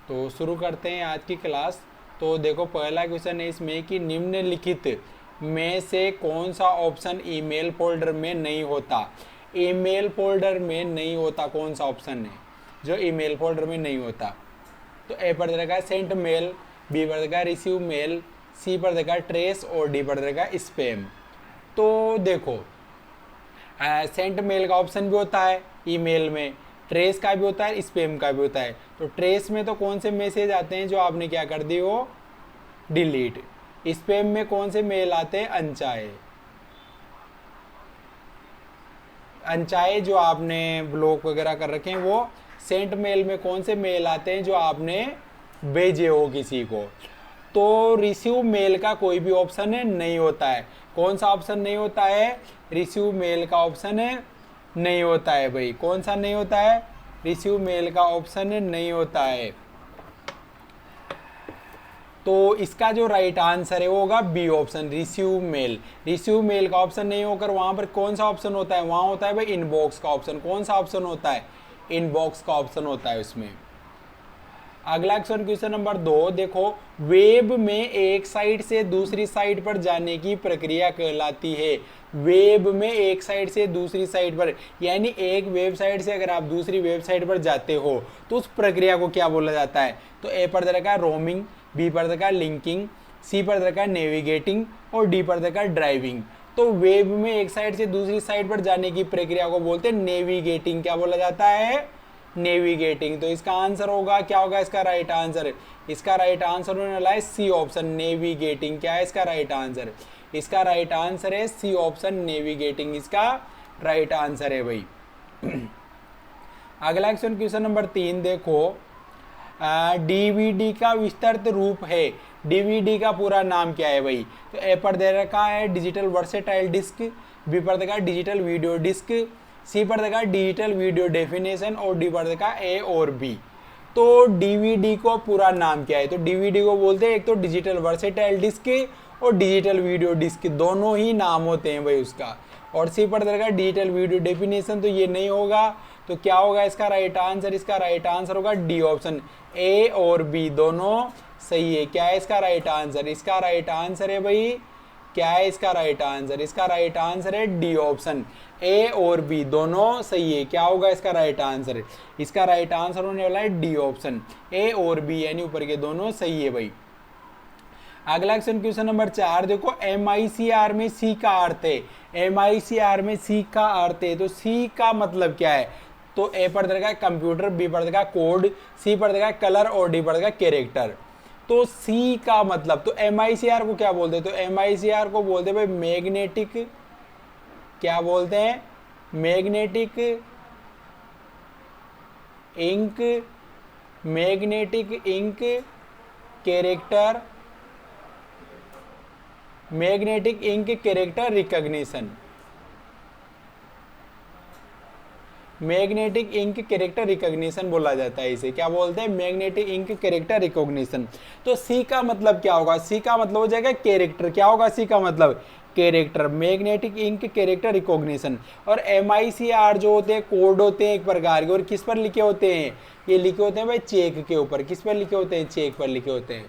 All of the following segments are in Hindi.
तो शुरू करते हैं आज की क्लास। तो देखो पहला क्वेश्चन है इसमें कि निम्नलिखित में से कौन सा ऑप्शन ईमेल फोल्डर में नहीं होता। ईमेल फोल्डर में नहीं होता कौन सा ऑप्शन है जो ईमेल फोल्डर में नहीं होता। तो ए पर देगा सेंट मेल, बी पर देगा रिसीव मेल, सी पर देगा ट्रेस और डी पर देगा स्पैम। तो देखो सेंट मेल का ऑप्शन भी होता है ईमेल में, ट्रेस का भी होता है, स्पैम का भी होता है। तो ट्रेस में तो कौन से मैसेज आते हैं जो आपने क्या कर दी हो डिलीट। स्पैम में कौन से मेल आते हैं अनचाहे, अनचाहे जो आपने ब्लॉक वगैरह कर रखे हैं वो। सेंट मेल में कौन से मेल आते हैं जो आपने भेजे हो किसी को। तो रिसीव मेल का कोई भी ऑप्शन है नहीं होता है। कौन सा ऑप्शन नहीं होता है, रिसीव मेल का ऑप्शन है नहीं होता है भाई। कौन सा नहीं होता है, रिसीव मेल का ऑप्शन है नहीं होता है। तो इसका जो राइट आंसर है वो होगा B option, receive mail. Receive mail का ऑप्शन नहीं होकर वहां पर कौन सा ऑप्शन होता है, वहां होता है भाई इनबॉक्स का ऑप्शन। कौन सा ऑप्शन होता है, इनबॉक्स का ऑप्शन होता है उसमें। अगला क्वेश्चन नंबर 2 देखो, वेब में एक साइट से दूसरी साइट पर जाने की प्रक्रिया कहलाती है। वेब में एक साइट से दूसरी साइट पर, यानी एक वेबसाइट से अगर आप दूसरी वेबसाइट पर जाते हो तो उस प्रक्रिया को क्या बोला जाता है। तो ए पर देखा रोमिंग, बी पर देखा लिंकिंग, सी पर देखा नेविगेटिंग और डी पर देखा ड्राइविंग। तो वेब में एक साइट से दूसरी साइट पर जाने की प्रक्रिया को बोलते हैं नेविगेटिंग। क्या बोला जाता है, नेविगेटिंग। तो इसका आंसर होगा क्या होगा, इसका राइट आंसर, इसका राइट आंसर होने वाला है सी ऑप्शन नेविगेटिंग। क्या है इसका राइट आंसर, इसका राइट आंसर है सी ऑप्शन नेविगेटिंग, इसका राइट आंसर है भाई। अगला क्वेश्चन नंबर 3 देखो, डीवीडी का विस्तृत रूप है। डीवीडी का पूरा नाम क्या है भाई। तो ए पर दे रखा है डिजिटल वर्सेटाइल डिस्क, बी पर देखा डिजिटल वीडियो डिस्क, सी पर देखा डिजिटल वीडियो डेफिनेशन और डी पर देखा ए और बी। तो डीवीडी को पूरा नाम क्या है। तो डीवीडी को बोलते हैं एक तो डिजिटल वर्सेटाइल डिस्क और डिजिटल वीडियो डिस्क, दोनों ही नाम होते हैं भाई उसका। और सी पर देखा डिजिटल वीडियो डेफिनेशन, तो ये नहीं होगा। तो क्या होगा इसका राइट आंसर, इसका राइट आंसर होगा डी ऑप्शन, ए और बी दोनों सही है। क्या है इसका राइट आंसर, इसका राइट आंसर है भाई, क्या है इसका राइट आंसर, इसका राइट आंसर है डी ऑप्शन, ए और बी दोनों सही है। क्या होगा इसका राइट आंसर, इसका राइट आंसर होने वाला है डी ऑप्शन, ए और बी यानी ऊपर के दोनों सही है भाई। अगला क्वेश्चन नंबर 4 देखो, MICR में सी का अर्थ है। MICR में सी का अर्थ है, तो सी का मतलब क्या है। तो ए पर देगा कंप्यूटर, बी पर देगा कोड, सी पर देगा कलर और डी पर देगा कैरेक्टर। तो सी का मतलब, तो MICR को क्या बोलते हैं, तो MICR को बोलते हैं भाई मैग्नेटिक, क्या बोलते हैं, magnetic ink, magnetic ink character, magnetic ink character recognition, magnetic ink character recognition बोला जाता है इसे। क्या बोलते हैं, मैग्नेटिक इंक कैरेक्टर रिकॉग्निशन। तो सी का मतलब क्या होगा, सी का मतलब हो जाएगा कैरेक्टर। क्या होगा सी का मतलब, character, magnetic ink character recognition. और MICR जो होते हैं कोड होते हैं एक प्रकार के, और किस पर लिखे होते हैं, ये लिखे होते हैं भाई चेक के ऊपर। किस पर लिखे होते हैं, चेक पर लिखे होते हैं।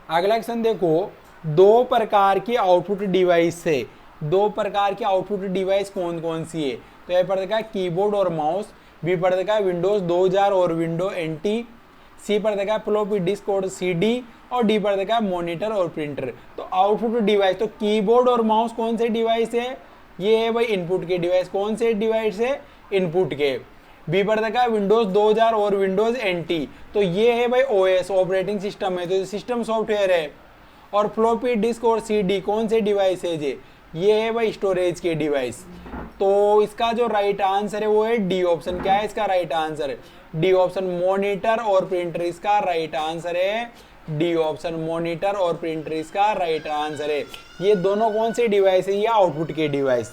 अगला क्वेश्चन देखो, दो प्रकार की आउटपुट डिवाइस से, दो प्रकार की आउटपुट डिवाइस कौन कौन सी है। तो ये पर देखा कीबोर्ड और माउस, बी पर देखा विंडोज 2000 और विंडो NT, सी पर देखा फ्लॉपी डिस्क और CD और डी पर देखा मॉनिटर और प्रिंटर। तो आउटपुट डिवाइस, तो कीबोर्ड और माउस कौन से डिवाइस है, ये है भाई इनपुट के डिवाइस। कौन से डिवाइस है, इनपुट के। बी पर देखा विंडोज 2000 और विंडोज NT, तो ये है भाई OS ऑपरेटिंग सिस्टम है, तो सिस्टम सॉफ्टवेयर है। और फ्लॉपी डिस्क और CD कौन से डिवाइस है, ये है भाई स्टोरेज के डिवाइस। तो इसका जो राइट आंसर है वो है डी ऑप्शन। क्या है इसका right answer, D option monitor और प्रिंटर, इसका राइट आंसर है डी ऑप्शन, मॉनिटर और प्रिंटर इसका राइट आंसर है। ये दोनों कौन से डिवाइस है, ये आउटपुट के डिवाइस।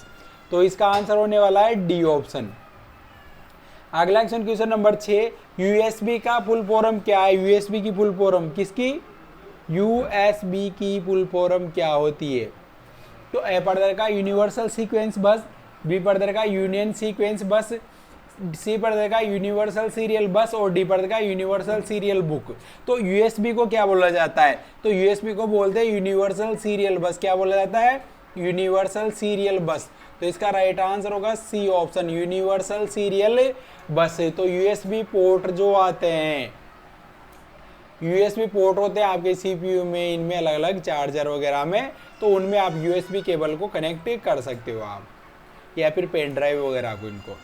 तो इसका आंसर होने वाला है डी ऑप्शन। अगला क्वेश्चन नंबर 6, USB का फुल फॉर्म क्या है। USB की फुल फॉर्म किसकी, USB की फुल फॉर्म क्या होती है। तो ए पर का यूनिवर्सल सीक्वेंस बस, बी पर का यूनियन सीक्वेंस बस, सी पर देगा यूनिवर्सल सीरियल बस और डी पर देगा यूनिवर्सल सीरियल बुक। तो यूएसबी को क्या बोला जाता है? तो यूएसबी को बोलते हैं यूनिवर्सल सीरियल बस। क्या बोला जाता है? यूनिवर्सल सीरियल बस। तो इसका राइट आंसर होगा सी ऑप्शन, यूनिवर्सल सीरियल बस। तो यूएसबी पोर्ट जो आते हैं, यूएसबी पोर्ट होते हैं आपके सीपीयू में, इनमें अलग अलग चार्जर वगैरह में, तो उनमें आप यूएसबी केबल को कनेक्ट कर सकते हो आप, या फिर पेन ड्राइव वगैरह को इनको।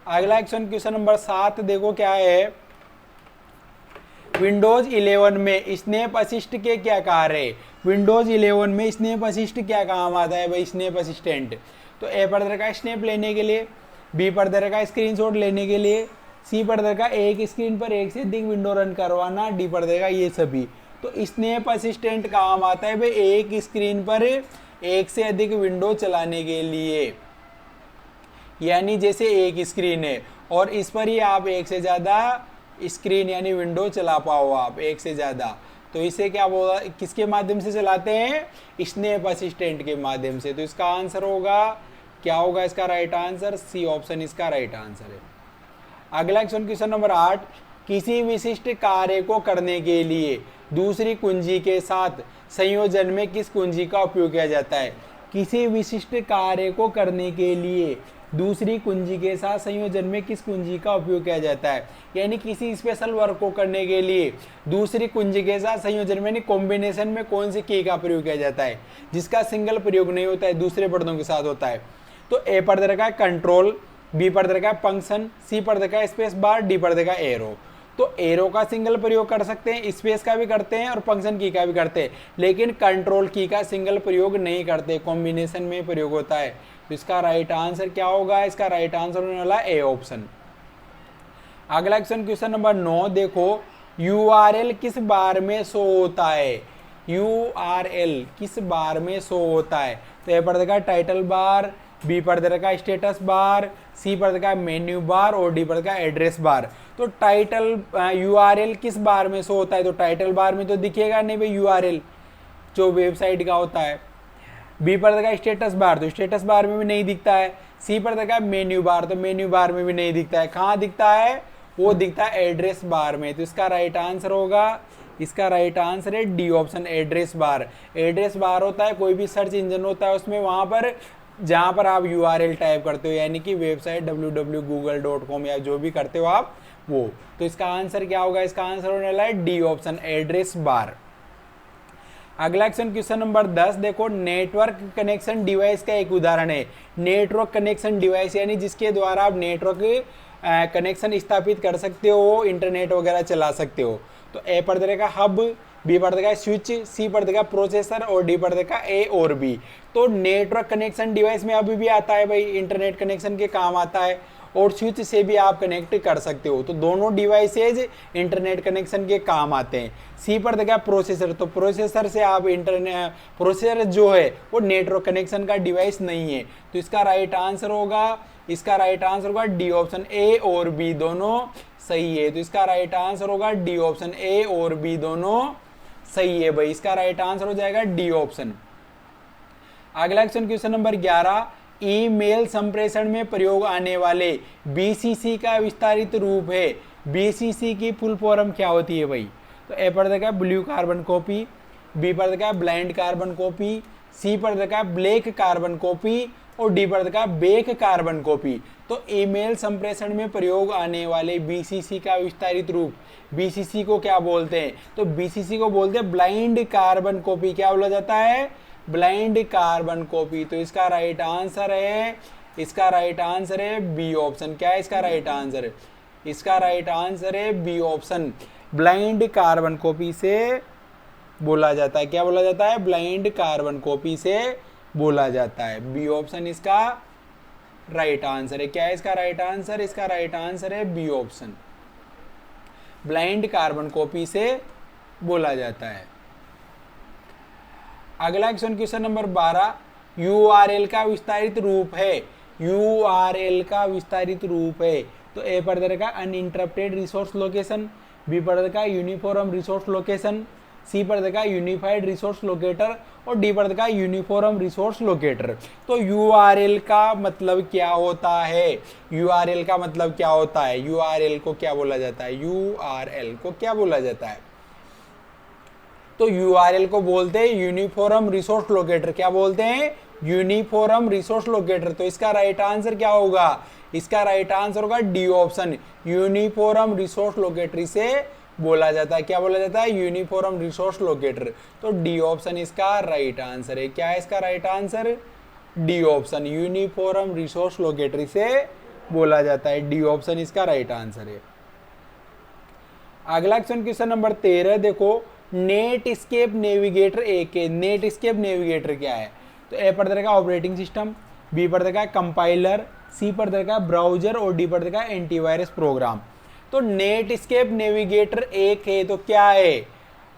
अगला क्वेश्चन नंबर 7 देखो क्या है। विंडोज 11 में स्नैप असिस्ट के क्या कार्य है? विंडोज 11 में स्नैप असिस्ट क्या काम आता है भाई? Snap assistant. तो ए पर दर का स्नैप लेने के लिए, बी पर दर का स्क्रीनशॉट लेने के लिए, सी पर दर का एक स्क्रीन पर एक से अधिक विंडो रन करवाना, डी पर दर का ये सभी। तो स्नैप असिस्टेंट काम आता है भाई एक स्क्रीन पर एक से अधिक विंडो चलाने के लिए। यानी जैसे एक स्क्रीन है और इस पर ही आप एक से ज़्यादा स्क्रीन यानी विंडो चला पाओ आप एक से ज़्यादा, तो इसे क्या बोला, किसके माध्यम से चलाते हैं? स्नैप असिस्टेंट के माध्यम से। तो इसका आंसर होगा क्या होगा? इसका राइट आंसर सी ऑप्शन इसका राइट आंसर है। अगला क्वेश्चन नंबर 8, किसी विशिष्ट कार्य को करने के लिए दूसरी कुंजी के साथ संयोजन में किस कुंजी का उपयोग किया जाता है? किसी विशिष्ट कार्य को करने के लिए दूसरी कुंजी के साथ संयोजन में किस कुंजी का उपयोग किया जाता है? यानी किसी स्पेशल वर्क को करने के लिए दूसरी कुंजी के साथ संयोजन में कॉम्बिनेशन में कौन सी की का प्रयोग किया जाता है, जिसका सिंगल प्रयोग नहीं होता है, दूसरे बटनों के साथ होता है? तो ए पर दर का कंट्रोल, बी पर दर का फंक्शन, सी पर दर का स्पेस बार, डी पर दर का एरो। तो एरो का सिंगल प्रयोग कर सकते हैं, स्पेस का भी करते हैं और फंक्शन की का भी करते हैं, लेकिन कंट्रोल की का सिंगल प्रयोग नहीं करते, कॉम्बिनेशन में प्रयोग होता है। तो इसका राइट आंसर क्या होगा? इसका राइट आंसर होने वाला ए ऑप्शन। अगला क्वेश्चन नंबर 9 देखो, URL किस बार में शो होता है? URL किस बार में शो होता है? तो ए पर देगा टाइटल बार, बी पर देगा स्टेटस बार, सी पर देगा मेन्यू बार और डी पर देगा एड्रेस बार। तो टाइटल URL किस बार में शो होता है? तो टाइटल बार में तो दिखेगा नहीं भाई URL जो वेबसाइट का होता है। बी पर देगा स्टेटस बार, तो स्टेटस बार में भी नहीं दिखता है। सी पर देगा मेन्यू बार, तो मेन्यू बार में भी नहीं दिखता है। कहाँ दिखता है? वो दिखता है एड्रेस बार में। तो इसका राइट आंसर होगा, इसका राइट आंसर है D option, address bar. Address bar होता है कोई भी सर्च इंजन होता है उसमें, वहाँ पर जहाँ पर आप URL टाइप करते हो, यानी कि वेबसाइट www.google.com या जो भी करते हो आप वो। तो इसका आंसर क्या होगा? इसका आंसर होने वाला है डी ऑप्शन, एड्रेस बार। अगला क्वेश्चन नंबर 10 देखो, नेटवर्क कनेक्शन डिवाइस का एक उदाहरण है। नेटवर्क कनेक्शन डिवाइस यानी जिसके द्वारा आप नेटवर्क कनेक्शन स्थापित कर सकते हो, इंटरनेट वगैरह चला सकते हो। तो ए पर देगा हब, बी पर देगा स्विच, सी पर देगा प्रोसेसर और डी पर देगा ए और बी। तो नेटवर्क कनेक्शन डिवाइस में अभी भी आता है भाई, इंटरनेट कनेक्शन के काम आता है, और स्विच से भी आप कनेक्ट कर सकते हो। तो दोनों डिवाइसेज इंटरनेट कनेक्शन के काम आते हैं। सी पर देगा प्रोसेसर, तो प्रोसेसर से आप इंटरनेट, प्रोसेसर जो है वो नेटवर्क कनेक्शन का डिवाइस नहीं है। तो इसका राइट आंसर होगा, इसका राइट आंसर होगा डी ऑप्शन, ए और बी दोनों सही है। तो इसका राइट आंसर होगा डी ऑप्शन, ए और बी दोनों सही है भाई। इसका राइट आंसर हो जाएगा डी ऑप्शन। अगला क्वेश्चन नंबर 11, ईमेल संप्रेषण में प्रयोग आने वाले BCC का विस्तारित रूप है। BCC की फुल फॉर्म क्या होती है भाई? तो ए पर देगा ब्लू कार्बन कॉपी, बी पर देगा ब्लाइंड कार्बन कॉपी, सी पर देगा ब्लैक कार्बन कॉपी और डी पर देगा बेक कार्बन कॉपी। तो ईमेल संप्रेषण में प्रयोग आने वाले BCC का विस्तारित रूप, BCC को क्या बोलते हैं? तो BCC को बोलते हैं ब्लाइंड कार्बन कॉपी। क्या बोला जाता है? Blind carbon copy. तो इसका राइट आंसर है, इसका राइट आंसर है बी ऑप्शन। क्या है इसका राइट आंसर? इसका राइट आंसर है B option, blind carbon copy से बोला जाता है। क्या बोला जाता है? ब्लाइंड कार्बन कॉपी से बोला जाता है। बी ऑप्शन इसका राइट आंसर है। क्या है इसका राइट आंसर? इसका राइट आंसर है B option, blind carbon copy से बोला जाता है। अगला क्वेश्चन नंबर 12, URL का विस्तारित रूप है। URL का विस्तारित रूप है। तो ए पर देगा अनइंटरप्टेड रिसोर्स लोकेशन, बी पर देगा यूनिफॉर्म रिसोर्स लोकेशन, सी पर देगा यूनिफाइड रिसोर्स लोकेटर और डी पर देगा यूनिफॉर्म रिसोर्स लोकेटर। तो यूआरएल का मतलब क्या होता है, यूआरएल का मतलब क्या होता है, यूआरएल को क्या बोला जाता है, यूआरएल को क्या बोला जाता है, तो यूआरएल को बोलते हैं यूनिफॉर्म रिसोर्स लोकेटर। क्या बोलते हैं, यूनिफॉर्म रिसोर्स लोकेटर। तो इसका राइट आंसर क्या होगा, इसका राइट आंसर होगा D option, uniform resource locator इसे बोला जाता है। क्या बोला जाता है, यूनिफॉर्म रिसोर्स लोकेटर। तो डी ऑप्शन इसका राइट आंसर है। क्या है इसका right answer, D option, uniform resource locator इसे बोला जाता है। डी ऑप्शन इसका राइट आंसर है। अगला क्वेश्चन नंबर 13 देखो, नेट स्केप नेविगेटर एक है। नेट स्केप नेविगेटर क्या है, तो ए पर देगा ऑपरेटिंग सिस्टम, बी पर देगा कंपाइलर, सी पर देगा ब्राउजर और डी पर देगा एंटीवायरस प्रोग्राम। तो नेट स्केप नेविगेटर एक है तो क्या है,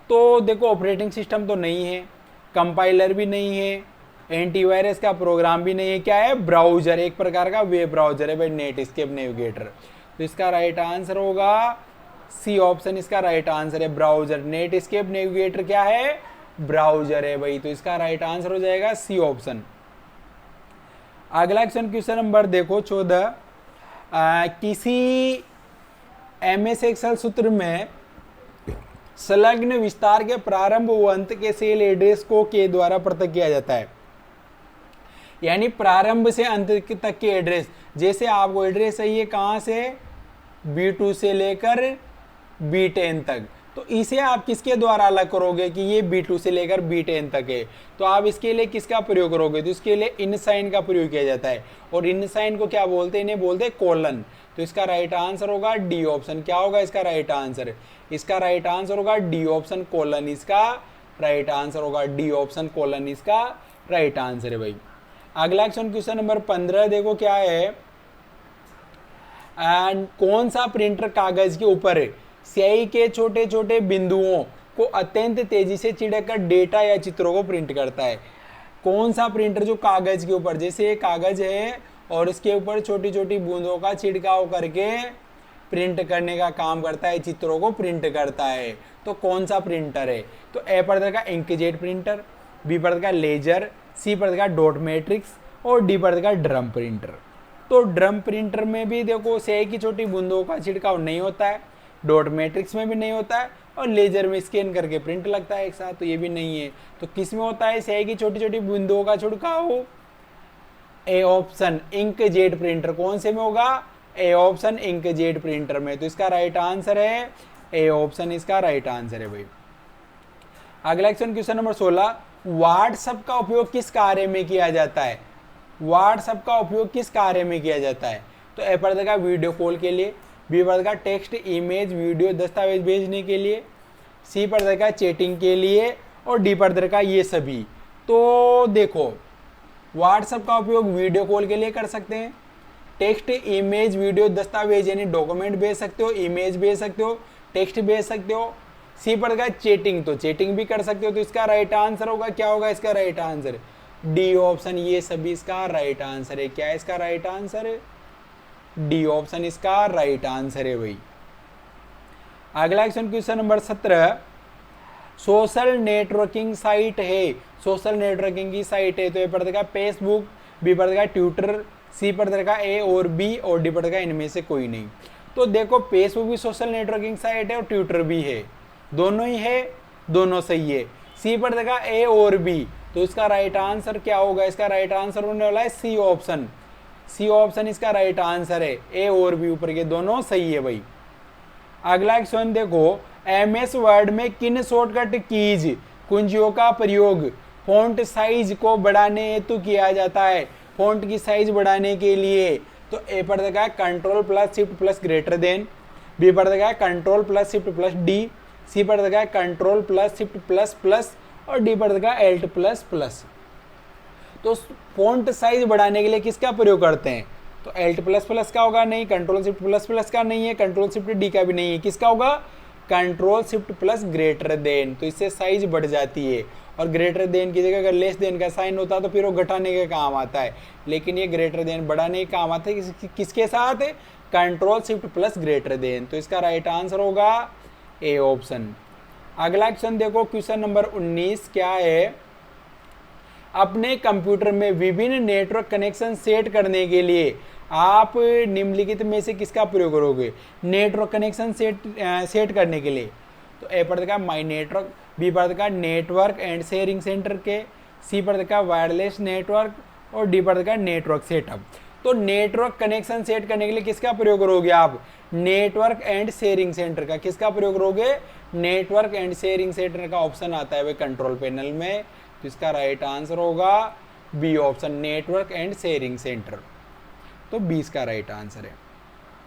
तो देखो ऑपरेटिंग सिस्टम तो नहीं है, कंपाइलर भी नहीं है, एंटीवायरस का प्रोग्राम भी नहीं है, क्या है, ब्राउजर, एक प्रकार का वेब ब्राउजर है भाई नेट स्केप नेविगेटर। तो इसका राइट आंसर होगा सी ऑप्शन, इसका राइट आंसर है ब्राउजर। नेट स्केप नेविगेटर क्या है, ब्राउजर है भाई। तो इसका राइट आंसर हो जाएगा सी ऑप्शन। अगला क्वेश्चन नंबर देखो 14, किसी एमएस एक्सेल सूत्र में संलग्न विस्तार के प्रारंभ व अंत के सेल एड्रेस को के द्वारा पृथक किया जाता है। यानी प्रारंभ से अंत तक के एड्रेस, जैसे आपको एड्रेस चाहिए कहां से, B2 से लेकर B10 तक, तो इसे आप किसके द्वारा अलग करोगे कि ये B2 से लेकर B10 तक है, तो आप इसके लिए किसका प्रयोग करोगे, तो इसके लिए इन साइन का प्रयोग किया जाता है। और इन साइन को क्या बोलते हैं, इन्हें बोलते हैं कोलन। तो इसका राइट आंसर होगा डी ऑप्शन। क्या होगा इसका राइट आंसर, इसका राइट आंसर होगा डी ऑप्शन कोलन, इसका राइट आंसर होगा डी ऑप्शन कोलन, इसका राइट आंसर है भाई। अगला क्वेश्चन नंबर 15 देखो क्या है, एंड कौन सा प्रिंटर कागज के ऊपर स्याही के छोटे छोटे बिंदुओं को अत्यंत तेजी से छिड़ककर डेटा या चित्रों को प्रिंट करता है। कौन सा प्रिंटर जो कागज के ऊपर, जैसे कागज है और इसके ऊपर छोटी छोटी बूंदों का छिड़काव करके प्रिंट करने का काम करता है, चित्रों को प्रिंट करता है, तो कौन सा प्रिंटर है, तो ए पर देगा इंकजेट प्रिंटर, बी पर देगा लेजर, सी पर देगा डॉट मैट्रिक्स और डी पर देगा ड्रम प्रिंटर। तो ड्रम प्रिंटर में भी देखो स्याही की छोटी बूंदों का छिड़काव नहीं होता है, डॉट मैट्रिक्स में भी नहीं होता है और लेजर में स्कैन करके प्रिंट लगता है एक साथ, तो ये भी नहीं है। तो किस में होता है स्याही की छोटी छोटी बूंदों का छिड़काव, ए ऑप्शन इंकजेट प्रिंटर। कौन से में होगा, ए ऑप्शन इंकजेट प्रिंटर में। तो इसका राइट आंसर है ए ऑप्शन, इसका राइट आंसर है भाई। अगला क्वेश्चन नंबर 16, व्हाट्सएप का उपयोग किस कार्य में किया जाता है, व्हाट्सएप का उपयोग किस कार्य में किया जाता है, तो ए पर देगा वीडियो कॉल के लिए, बी पर देगा टेक्स्ट इमेज वीडियो दस्तावेज भेजने के लिए, सी पर देगा चैटिंग के लिए और डी पर देगा ये सभी। तो देखो व्हाट्सएप का उपयोग वीडियो कॉल के लिए कर सकते हैं, टेक्स्ट इमेज वीडियो दस्तावेज यानी डॉक्यूमेंट भेज सकते हो, इमेज भेज सकते हो, टेक्स्ट भेज सकते हो। सी पर देगा चैटिंग, तो चैटिंग भी कर सकते हो। तो इसका राइट आंसर होगा, क्या होगा इसका राइट आंसर, डी ऑप्शन, ये सभी इसका राइट आंसर है। क्या है इसका राइट आंसर, डी ऑप्शन इसका राइट आंसर है भाई। अगला question number 17, social networking site है, सोशल नेटवर्किंग की साइट है, तो ए पर देगा फेसबुक, बी पर देगा ट्विटर, सी पर देगा ए और बी और डी पर देगा इनमें से कोई नहीं। तो देखो फेसबुक भी सोशल नेटवर्किंग साइट है और ट्विटर भी है, दोनों ही है, दोनों सही है। सी पर देगा ए और बी, तो इसका राइट आंसर क्या होगा, इसका राइट आंसर होने वाला है सी ऑप्शन, सी ऑप्शन इसका राइट आंसर है। ए और बी ऊपर के दोनों सही है भाई। अगला क्वेश्चन देखो, एमएस वर्ड में किन शॉर्टकट कीज कुंजियों का प्रयोग फॉन्ट साइज को बढ़ाने हेतु किया जाता है, फॉन्ट की साइज बढ़ाने के लिए, तो ए पर देगा control plus shift plus greater than, B पर देगा control plus shift plus D, C पर देगा control plus shift plus plus और डी पर देगा एल्ट प्लस प्लस। तो फॉन्ट साइज बढ़ाने के लिए किसका प्रयोग करते हैं, तो एल्ट प्लस प्लस का होगा, नहीं कंट्रोल शिफ्ट प्लस प्लस का नहीं है, कंट्रोल शिफ्ट डी का भी नहीं है, किसका होगा control shift plus greater then. तो इससे साइज बढ़ जाती है और ग्रेटर देन की जगह अगर लेस देन का साइन होता तो फिर वो घटाने के काम आता है, लेकिन ये ग्रेटर देन बढ़ाने के काम आता है। किसके साथ, control shift plus greater then. तो इसका राइट आंसर होगा ए ऑप्शन। अगला क्वेश्चन देखो, क्वेश्चन नंबर 19 क्या है, अपने कंप्यूटर में विभिन्न नेटवर्क कनेक्शन सेट करने के लिए आप निम्नलिखित में से किसका प्रयोग करोगे? नेटवर्क कनेक्शन सेट करने के लिए तो ए पर का माई नेटवर्क, बी पर का नेटवर्क एंड शेयरिंग सेंटर के, सी पर का वायरलेस नेटवर्क और डी पर का नेटवर्क सेटअप। तो नेटवर्क कनेक्शन सेट करने के लिए किसका प्रयोग करोगे आप? नेटवर्क एंड शेयरिंग सेंटर का। किसका प्रयोग करोगे? नेटवर्क एंड शेयरिंग सेंटर का ऑप्शन आता है भाई कंट्रोल पैनल में, तो इसका राइट आंसर होगा B option, network and sharing centre. तो 20 का राइट आंसर है।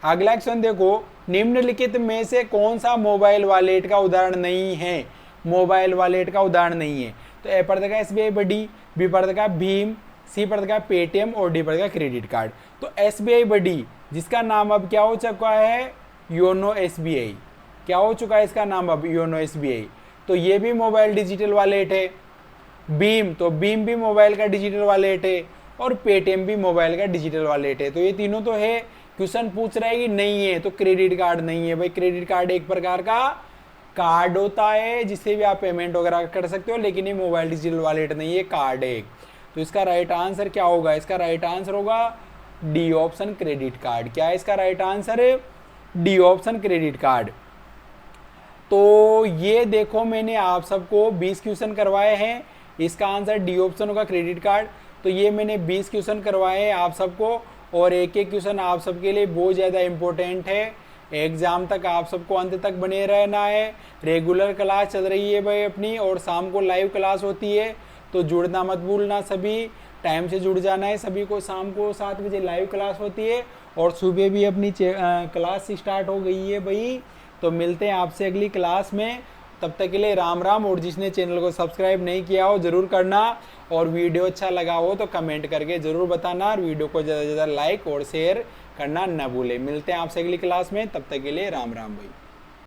अगला क्वेश्चन देखो, निम्नलिखित में से कौन सा मोबाइल वॉलेट का उदाहरण नहीं है? मोबाइल वॉलेट का उदाहरण नहीं है तो ए पर देगा SBI बडी, बी पर देगा भीम, सी पर देगा पेटीएम और डी पर देगा क्रेडिट कार्ड। तो SBI बडी जिसका नाम अब क्या हो चुका है? YONO SBI। क्या हो चुका है इसका नाम अब? YONO SBI। तो ये भी मोबाइल डिजिटल वॉलेट है। भीम, तो भीम भी मोबाइल का डिजिटल वॉलेट है और पेटीएम भी मोबाइल का डिजिटल वॉलेट है। तो ये तीनों तो है। क्वेश्चन पूछ रहा है कि नहीं है तो क्रेडिट कार्ड नहीं है भाई। क्रेडिट कार्ड एक प्रकार का कार्ड होता है जिससे भी आप पेमेंट वगैरह कर सकते हो, लेकिन ये मोबाइल डिजिटल वॉलेट नहीं है, कार्ड है। तो इसका राइट आंसर क्या होगा? इसका राइट आंसर होगा डी ऑप्शन, क्रेडिट कार्ड। क्या है इसका right answer? D option, credit card. तो ये देखो मैंने आप सबको 20 क्वेश्चन करवाए हैं, इसका आंसर डी ऑप्शन होगा, क्रेडिट कार्ड। तो ये मैंने 20 क्वेश्चन करवाए हैं आप सबको और एक एक क्वेश्चन आप सबके लिए बहुत ज़्यादा इम्पोर्टेंट है। एग्जाम तक आप सबको अंत तक बने रहना है। रेगुलर क्लास चल रही है भाई अपनी और शाम को लाइव क्लास होती है, तो जुड़ना मत भूलना, सभी टाइम से जुड़ जाना है सभी को। शाम को 7 बजे लाइव क्लास होती है और सुबह भी अपनी क्लास स्टार्ट हो गई है भाई। तो मिलते हैं आपसे अगली क्लास में, तब तक के लिए राम राम। और जिसने चैनल को सब्सक्राइब नहीं किया हो ज़रूर करना, और वीडियो अच्छा लगा हो तो कमेंट करके ज़रूर बताना, और वीडियो को ज़्यादा से ज़्यादा लाइक और शेयर करना न भूलें। मिलते हैं आपसे अगली क्लास में, तब तक के लिए राम राम भाई।